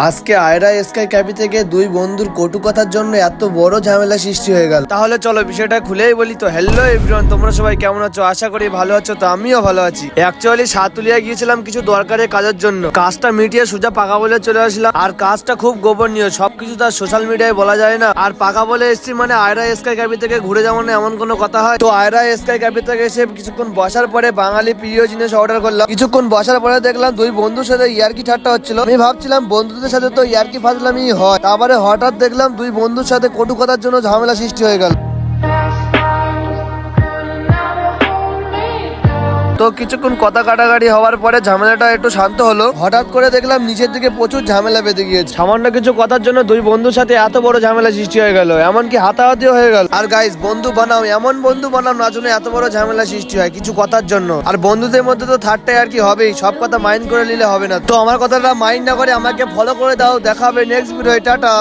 আজকে Ayra sky cafe থেকে দুই বন্ধুর কটু কথার জন্য এত বড় ঝামেলা সৃষ্টি হয়ে গেল। তাহলে চলো বিষয়টা খুলেই বলি। তো হ্যালো এভরিওয়ান, তোমরা সবাই কেমন আছো? আশা করি ভালো আছো। তো আমিও ভালো আছি। অ্যাকচুয়ালি সাতুলিয়া গিয়েছিলাম কিছু দরকারি কাজের জন্য। কাজটা মিটিয়ে সোজা পাকা বলে চলে আসলাম। আর কাজটা খুব গোপনীয়, সবকিছু তার সোশ্যাল মিডিয়ায় বলা যায় না। আর পাকা বলে এসেছি মানে আয়রা স্কাই ক্যাফে থেকে ঘুরে যাবো না এমন কোনো কথা হয়? তো আয়রা স্কাই ক্যাফে থেকে এসে কিছুক্ষণ বসার পরে বাঙালি প্রিয় জিনিস অর্ডার করলাম। কিছুক্ষণ বসার পরে দেখলাম দুই বন্ধুর সাথে ইয়ার্কি ঠাট্টা হচ্ছিল। আমি ভাবছিলাম বন্ধুদের সাথে তো ইয়ার্কি ফাজলামি হয়, তারপরে হঠাৎ দেখলাম দুই বন্ধুর সাথে কটু কথার জন্য ঝামেলা সৃষ্টি হয়ে গেল। তো কিছুক্ষণ কথা কাটাকাটি হওয়ার পরে ঝামেলাটা একটু শান্ত হলো। হঠাৎ করে দেখলাম নিচের দিকে প্রচুর ঝামেলা বেঁধে গিয়েছে। সামান্য কিছু কথার জন্য দুই বন্ধুর সাথে এত বড় ঝামেলা সৃষ্টি হয়ে গেল, এমনকি হাতাহাতিও হয়ে গেল। আর গাইস, বন্ধু বানাও, এমন বন্ধু বানাও না জন্য এত বড় ঝামেলা সৃষ্টি হয় কিছু কথার জন্য। আর বন্ধুদের মধ্যে তো থার্ডটাই আর কি হবেই, সব কথা মাইন্ড করে নিলে হবে না। তো আমার কথাটা মাইন্ড না করে আমাকে ফলো করে দাও। দেখা হবে নেক্সট ভিডিও। টাটা।